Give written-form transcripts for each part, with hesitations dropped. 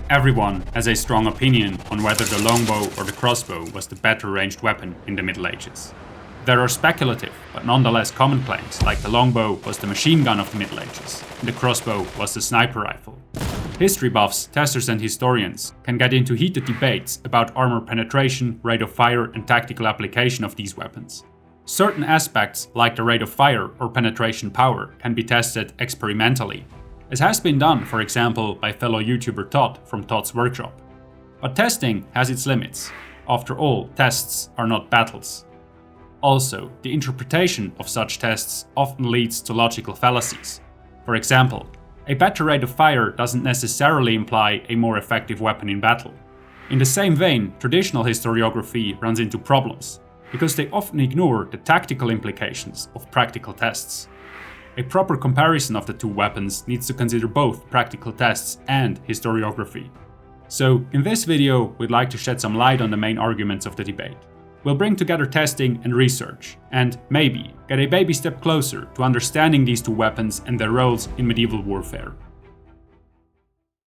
Everyone has a strong opinion on whether the longbow or the crossbow was the better ranged weapon in the Middle Ages. There are speculative, but nonetheless common claims, like the longbow was the machine gun of the Middle Ages, and the crossbow was the sniper rifle. History buffs, testers and historians can get into heated debates about armor penetration, rate of fire and tactical application of these weapons. Certain aspects, like the rate of fire or penetration power, can be tested experimentally, as has been done, for example, by fellow YouTuber Tod from Tod's workshop. But testing has its limits. After all, tests are not battles. Also, the interpretation of such tests often leads to logical fallacies. For example, a better rate of fire doesn't necessarily imply a more effective weapon in battle. In the same vein, traditional historiography runs into problems, because they often ignore the tactical implications of practical tests. A proper comparison of the two weapons needs to consider both practical tests and historiography. So, in this video, we'd like to shed some light on the main arguments of the debate. We'll bring together testing and research, and maybe get a baby step closer to understanding these two weapons and their roles in medieval warfare.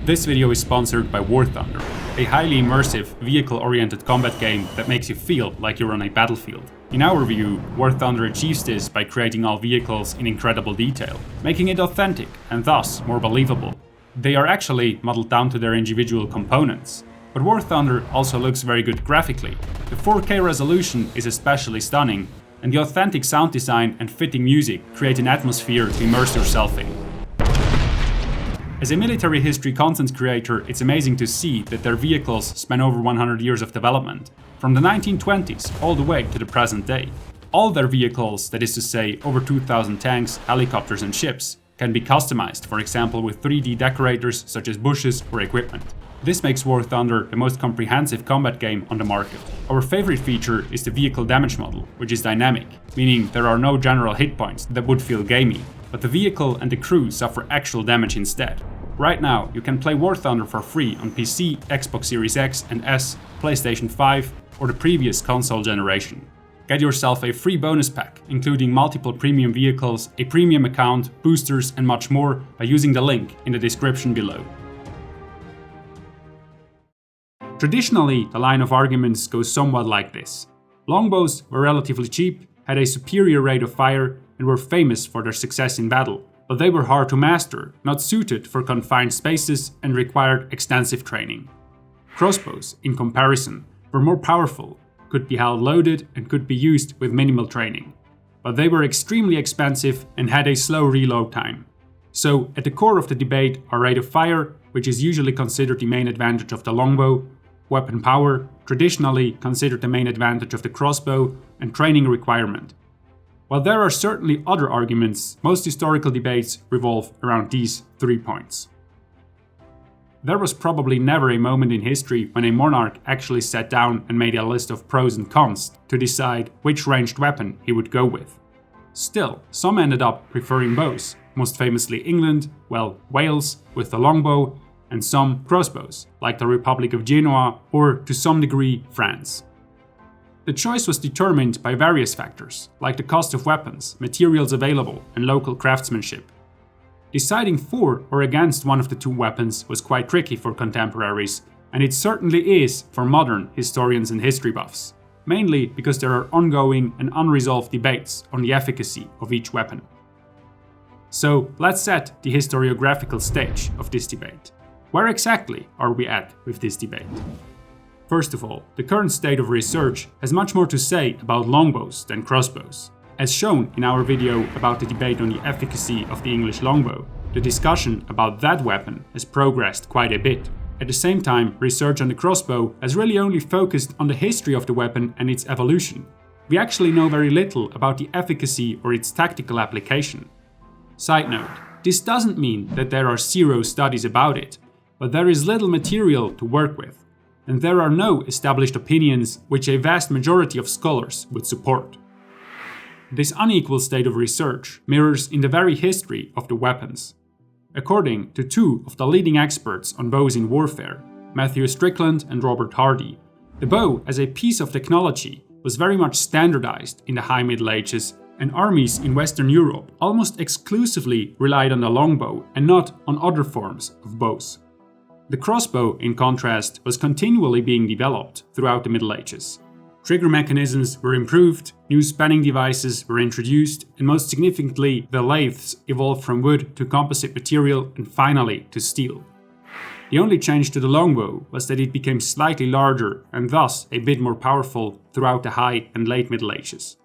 This video is sponsored by War Thunder, a highly immersive, vehicle-oriented combat game that makes you feel like you're on a battlefield. In our view, War Thunder achieves this by creating all vehicles in incredible detail, making it authentic and thus more believable. They are actually modeled down to their individual components. But War Thunder also looks very good graphically. The 4K resolution is especially stunning, and the authentic sound design and fitting music create an atmosphere to immerse yourself in. As a military history content creator, it's amazing to see that their vehicles span over 100 years of development, from the 1920s all the way to the present day. All their vehicles, that is to say over 2,000 tanks, helicopters and ships, can be customized, for example with 3D decorators such as bushes or equipment. This makes War Thunder the most comprehensive combat game on the market. Our favorite feature is the vehicle damage model, which is dynamic, meaning there are no general hit points that would feel gamey, but the vehicle and the crew suffer actual damage instead. Right now, you can play War Thunder for free on PC, Xbox Series X and S, PlayStation 5 or the previous console generation. Get yourself a free bonus pack, including multiple premium vehicles, a premium account, boosters and much more by using the link in the description below. Traditionally, the line of arguments goes somewhat like this. Longbows were relatively cheap, had a superior rate of fire, and were famous for their success in battle, but they were hard to master, not suited for confined spaces, and required extensive training. Crossbows, in comparison, were more powerful, could be held loaded, and could be used with minimal training. But they were extremely expensive and had a slow reload time. So, at the core of the debate are rate of fire, which is usually considered the main advantage of the longbow, weapon power, traditionally considered the main advantage of the crossbow, and training requirement. While there are certainly other arguments, most historical debates revolve around these 3 points. There was probably never a moment in history when a monarch actually sat down and made a list of pros and cons to decide which ranged weapon he would go with. Still, some ended up preferring bows, most famously England, Wales with the longbow, and some crossbows, like the Republic of Genoa or, to some degree, France. The choice was determined by various factors, like the cost of weapons, materials available, and local craftsmanship. Deciding for or against one of the two weapons was quite tricky for contemporaries, and it certainly is for modern historians and history buffs, mainly because there are ongoing and unresolved debates on the efficacy of each weapon. So let's set the historiographical stage of this debate. Where exactly are we at with this debate? First of all, the current state of research has much more to say about longbows than crossbows. As shown in our video about the debate on the efficacy of the English longbow, the discussion about that weapon has progressed quite a bit. At the same time, research on the crossbow has really only focused on the history of the weapon and its evolution. We actually know very little about the efficacy or its tactical application. Side note, this doesn't mean that there are zero studies about it, but there is little material to work with, and there are no established opinions which a vast majority of scholars would support. This unequal state of research mirrors in the very history of the weapons. According to two of the leading experts on bows in warfare, Matthew Strickland and Robert Hardy, the bow as a piece of technology was very much standardized in the High Middle Ages, and armies in Western Europe almost exclusively relied on the longbow and not on other forms of bows. The crossbow, in contrast, was continually being developed throughout the Middle Ages. Trigger mechanisms were improved, new spanning devices were introduced, and most significantly, the lathes evolved from wood to composite material and finally to steel. The only change to the longbow was that it became slightly larger and thus a bit more powerful throughout the High and Late Middle Ages.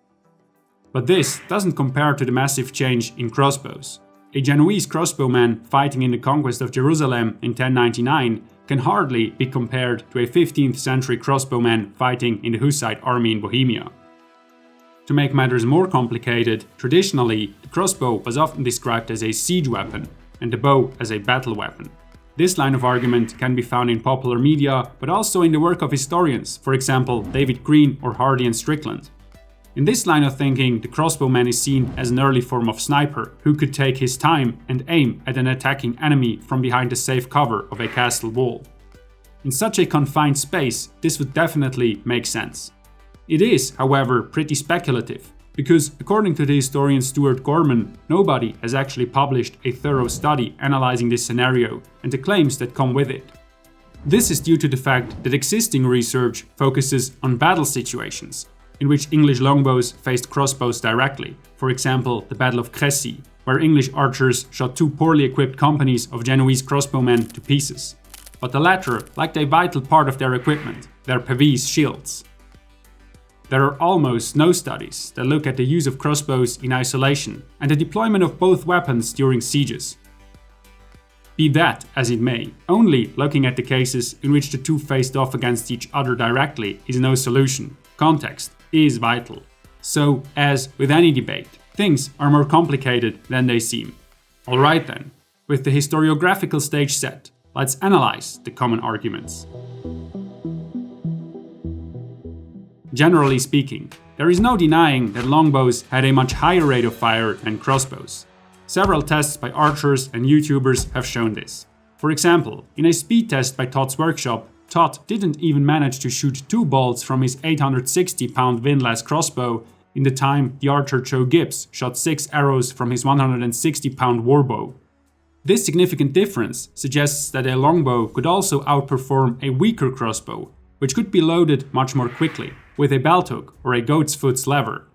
But this doesn't compare to the massive change in crossbows. A Genoese crossbowman fighting in the conquest of Jerusalem in 1099 can hardly be compared to a 15th century crossbowman fighting in the Hussite army in Bohemia. To make matters more complicated, traditionally, the crossbow was often described as a siege weapon and the bow as a battle weapon. This line of argument can be found in popular media, but also in the work of historians, for example David Green or Hardy and Strickland. In this line of thinking, the crossbowman is seen as an early form of sniper who could take his time and aim at an attacking enemy from behind the safe cover of a castle wall. In such a confined space, this would definitely make sense. It is, however, pretty speculative, because according to the historian Stuart Gorman, nobody has actually published a thorough study analyzing this scenario and the claims that come with it. This is due to the fact that existing research focuses on battle situations, in which English longbows faced crossbows directly, for example the Battle of Crécy, where English archers shot two poorly equipped companies of Genoese crossbowmen to pieces. But the latter lacked a vital part of their equipment, their pavese shields. There are almost no studies that look at the use of crossbows in isolation and the deployment of both weapons during sieges. Be that as it may, only looking at the cases in which the two faced off against each other directly is no solution. Context is vital. So, as with any debate, things are more complicated than they seem. Alright then, with the historiographical stage set, let's analyze the common arguments. Generally speaking, there is no denying that longbows had a much higher rate of fire than crossbows. Several tests by archers and YouTubers have shown this. For example, in a speed test by Tod's workshop, Tod didn't even manage to shoot 2 bolts from his 860-pound windlass crossbow in the time the archer Joe Gibbs shot 6 arrows from his 160-pound warbow. This significant difference suggests that a longbow could also outperform a weaker crossbow, which could be loaded much more quickly, with a belt hook or a goat's foot's lever.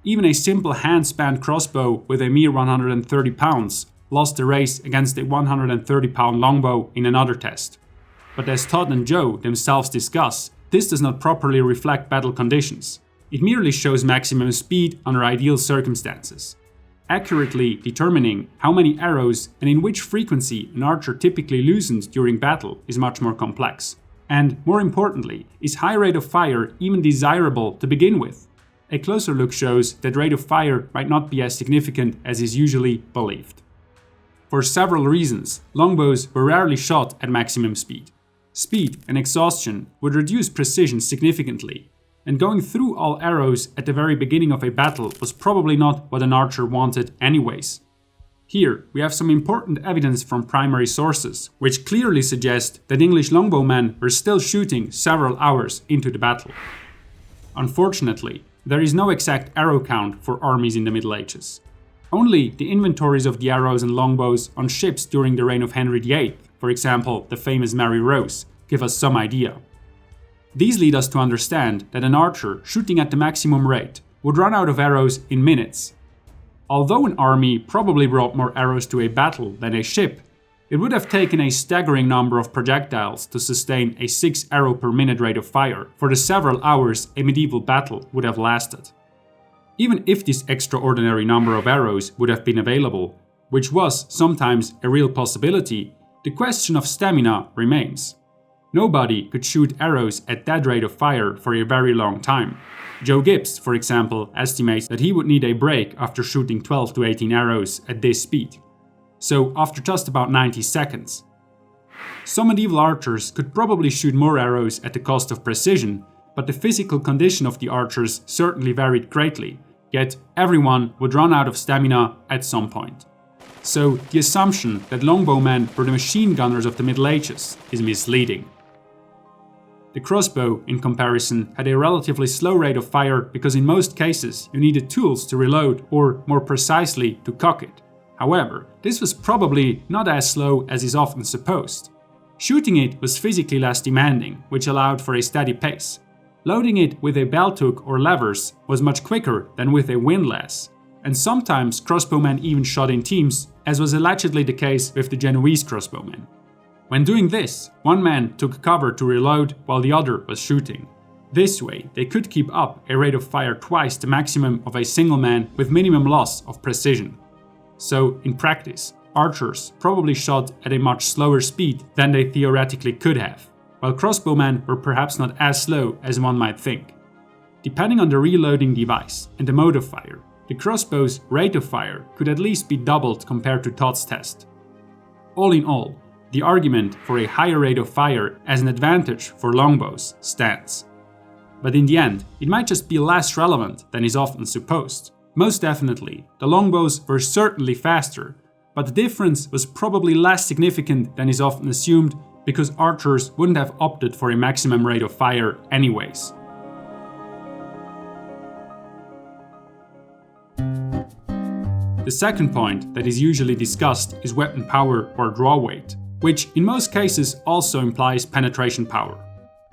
Even a simple hand-spanned crossbow with a mere 130 pounds lost the race against a 130-pound longbow in another test. But as Tod and Joe themselves discuss, this does not properly reflect battle conditions. It merely shows maximum speed under ideal circumstances. Accurately determining how many arrows and in which frequency an archer typically loosens during battle is much more complex. And, more importantly, is high rate of fire even desirable to begin with? A closer look shows that rate of fire might not be as significant as is usually believed. For several reasons, longbows were rarely shot at maximum speed. Speed and exhaustion would reduce precision significantly, and going through all arrows at the very beginning of a battle was probably not what an archer wanted anyways. Here, we have some important evidence from primary sources, which clearly suggest that English longbowmen were still shooting several hours into the battle. Unfortunately, there is no exact arrow count for armies in the Middle Ages. Only the inventories of the arrows and longbows on ships during the reign of Henry VIII, for example the famous Mary Rose, give us some idea. These lead us to understand that an archer shooting at the maximum rate would run out of arrows in minutes. Although an army probably brought more arrows to a battle than a ship, it would have taken a staggering number of projectiles to sustain a 6 arrow per minute rate of fire for the several hours a medieval battle would have lasted. Even if this extraordinary number of arrows would have been available, which was sometimes a real possibility, the question of stamina remains. Nobody could shoot arrows at that rate of fire for a very long time. Joe Gibbs, for example, estimates that he would need a break after shooting 12 to 18 arrows at this speed. So after just about 90 seconds. Some medieval archers could probably shoot more arrows at the cost of precision, but the physical condition of the archers certainly varied greatly, yet everyone would run out of stamina at some point. So the assumption that longbowmen were the machine gunners of the Middle Ages is misleading. The crossbow, in comparison, had a relatively slow rate of fire because in most cases you needed tools to reload or, more precisely, to cock it. However, this was probably not as slow as is often supposed. Shooting it was physically less demanding, which allowed for a steady pace. Loading it with a belt hook or levers was much quicker than with a windlass, and sometimes crossbowmen even shot in teams, as was allegedly the case with the Genoese crossbowmen. When doing this, one man took cover to reload while the other was shooting. This way, they could keep up a rate of fire twice the maximum of a single man with minimum loss of precision. So, in practice, archers probably shot at a much slower speed than they theoretically could have, while crossbowmen were perhaps not as slow as one might think. Depending on the reloading device and the mode of fire, the crossbow's rate of fire could at least be doubled compared to Tod's test. All in all, the argument for a higher rate of fire as an advantage for longbows stands. But in the end, it might just be less relevant than is often supposed. Most definitely, the longbows were certainly faster, but the difference was probably less significant than is often assumed because archers wouldn't have opted for a maximum rate of fire anyways. The second point that is usually discussed is weapon power or draw weight, which in most cases also implies penetration power.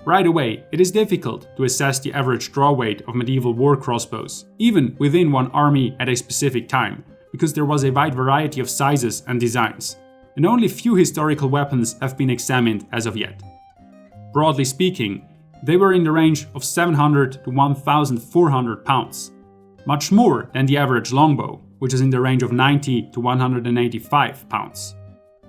Right away, it is difficult to assess the average draw weight of medieval war crossbows, even within one army at a specific time, because there was a wide variety of sizes and designs, and only few historical weapons have been examined as of yet. Broadly speaking, they were in the range of 700 to 1,400 pounds, much more than the average longbow, which is in the range of 90 to 185 pounds.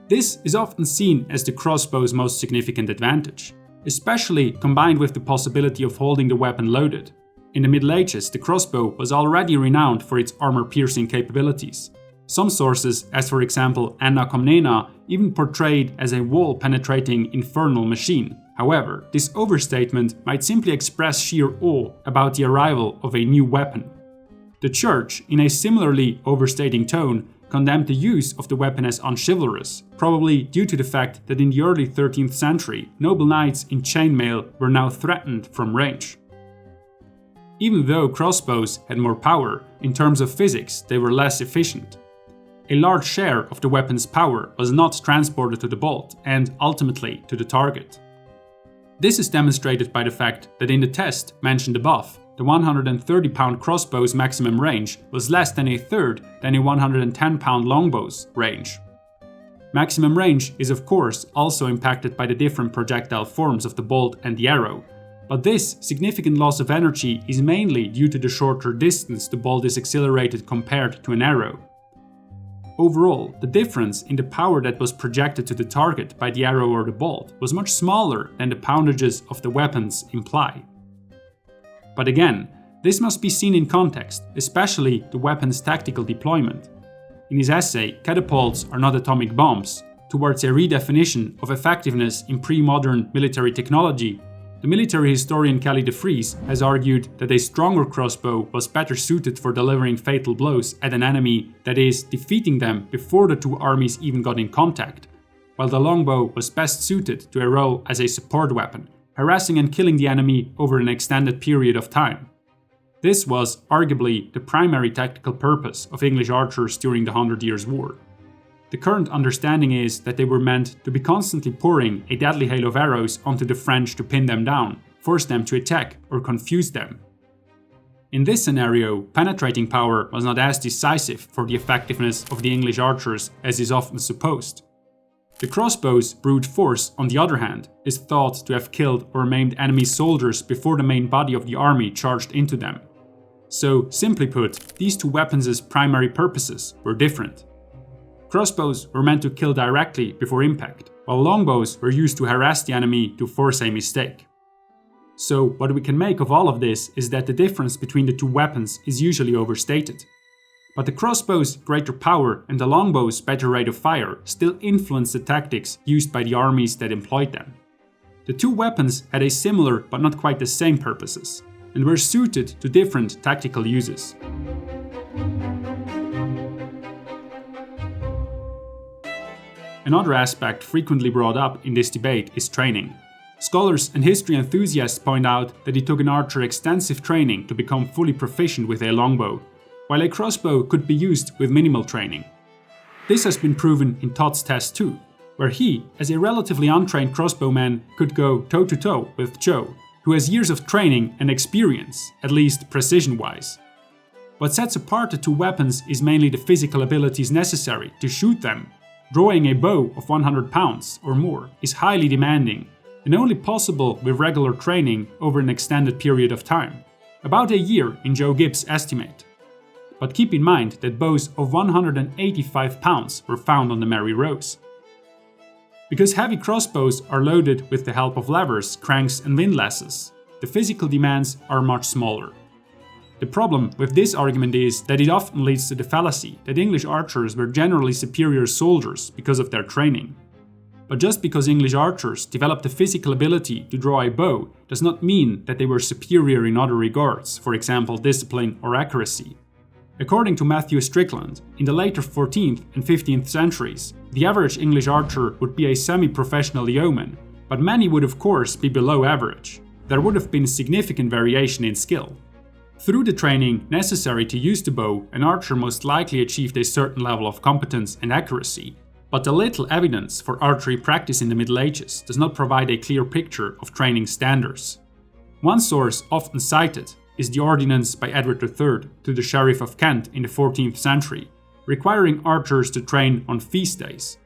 This is often seen as the crossbow's most significant advantage, especially combined with the possibility of holding the weapon loaded. In the Middle Ages, the crossbow was already renowned for its armor-piercing capabilities. Some sources, as for example Anna Komnena, even portrayed as a wall-penetrating infernal machine. However, this overstatement might simply express sheer awe about the arrival of a new weapon. The Church, in a similarly overstating tone, condemned the use of the weapon as unchivalrous, probably due to the fact that in the early 13th century, noble knights in chainmail were now threatened from range. Even though crossbows had more power, in terms of physics they were less efficient. A large share of the weapon's power was not transported to the bolt and ultimately to the target. This is demonstrated by the fact that in the test mentioned above, the 130-pound crossbow's maximum range was less than a third than a 110-pound longbow's range. Maximum range is of course also impacted by the different projectile forms of the bolt and the arrow, but this significant loss of energy is mainly due to the shorter distance the bolt is accelerated compared to an arrow. Overall, the difference in the power that was projected to the target by the arrow or the bolt was much smaller than the poundages of the weapons imply. But again, this must be seen in context, especially the weapon's tactical deployment. In his essay, Catapults Are Not Atomic Bombs, towards a redefinition of effectiveness in pre-modern military technology, the military historian Kelly DeFries has argued that a stronger crossbow was better suited for delivering fatal blows at an enemy, that is, defeating them before the two armies even got in contact, while the longbow was best suited to a role as a support weapon, harassing and killing the enemy over an extended period of time. This was, arguably, the primary tactical purpose of English archers during the 100 Years' War. The current understanding is that they were meant to be constantly pouring a deadly hail of arrows onto the French to pin them down, force them to attack, or confuse them. In this scenario, penetrating power was not as decisive for the effectiveness of the English archers as is often supposed. The crossbow's brute force, on the other hand, is thought to have killed or maimed enemy soldiers before the main body of the army charged into them. So, simply put, these two weapons' primary purposes were different. Crossbows were meant to kill directly before impact, while longbows were used to harass the enemy to force a mistake. So, what we can make of all of this is that the difference between the two weapons is usually overstated. But the crossbow's greater power and the longbow's better rate of fire still influenced the tactics used by the armies that employed them. The two weapons had a similar but not quite the same purposes, and were suited to different tactical uses. Another aspect frequently brought up in this debate is training. Scholars and history enthusiasts point out that it took an archer extensive training to become fully proficient with a longbow, while a crossbow could be used with minimal training. This has been proven in Tod's test too. where he, as a relatively untrained crossbowman, could go toe-to-toe with Joe, who has years of training and experience, at least precision-wise. What sets apart the two weapons is mainly the physical abilities necessary to shoot them. Drawing a bow of 100 pounds or more is highly demanding, and only possible with regular training over an extended period of time. About a year in Joe Gibbs' estimate. But keep in mind that bows of 185 pounds were found on the Mary Rose. Because heavy crossbows are loaded with the help of levers, cranks and windlasses, the physical demands are much smaller. The problem with this argument is that it often leads to the fallacy that English archers were generally superior soldiers because of their training. But just because English archers developed the physical ability to draw a bow does not mean that they were superior in other regards, for example discipline or accuracy. According to Matthew Strickland, in the later 14th and 15th centuries, the average English archer would be a semi-professional yeoman, but many would of course be below average. There would have been significant variation in skill. Through the training necessary to use the bow, an archer most likely achieved a certain level of competence and accuracy, but the little evidence for archery practice in the Middle Ages does not provide a clear picture of training standards. One source often cited is the ordinance by Edward III to the Sheriff of Kent in the 14th century, requiring archers to train on feast days.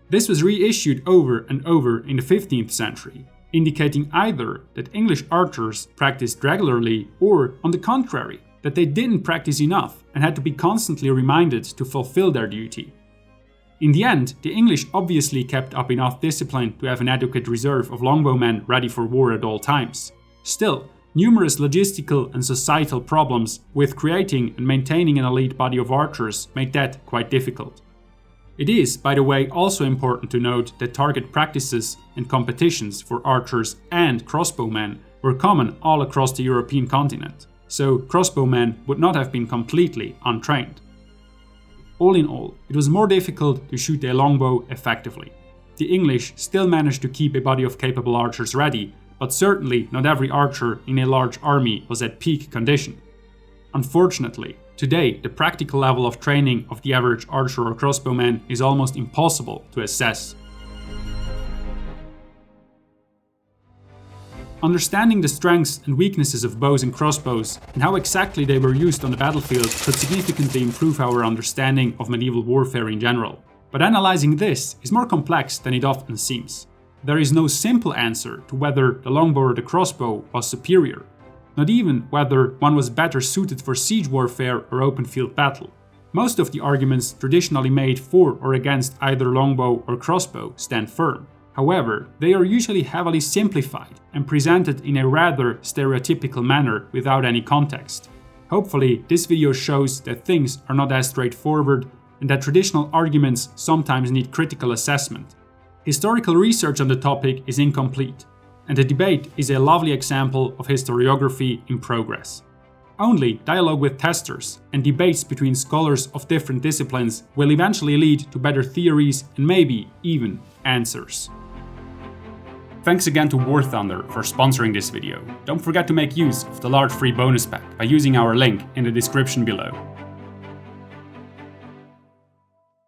This was reissued over and over in the 15th century, indicating either that English archers practiced regularly or, on the contrary, that they didn't practice enough and had to be constantly reminded to fulfill their duty. In the end, the English obviously kept up enough discipline to have an adequate reserve of longbowmen ready for war at all times. Still, numerous logistical and societal problems with creating and maintaining an elite body of archers made that quite difficult. It is, by the way, also important to note that target practices and competitions for archers and crossbowmen were common all across the European continent, so crossbowmen would not have been completely untrained. All in all, it was more difficult to shoot a longbow effectively. The English still managed to keep a body of capable archers ready, but certainly not every archer in a large army was at peak condition. Unfortunately, today the practical level of training of the average archer or crossbowman is almost impossible to assess. Understanding the strengths and weaknesses of bows and crossbows and how exactly they were used on the battlefield could significantly improve our understanding of medieval warfare in general. But analyzing this is more complex than it often seems. There is no simple answer to whether the longbow or the crossbow was superior, not even whether one was better suited for siege warfare or open field battle. Most of the arguments traditionally made for or against either longbow or crossbow stand firm. However, they are usually heavily simplified and presented in a rather stereotypical manner without any context. Hopefully, this video shows that things are not as straightforward and that traditional arguments sometimes need critical assessment. Historical research on the topic is incomplete, and the debate is a lovely example of historiography in progress. Only dialogue with testers and debates between scholars of different disciplines will eventually lead to better theories and maybe even answers. Thanks again to War Thunder for sponsoring this video. Don't forget to make use of the large free bonus pack by using our link in the description below.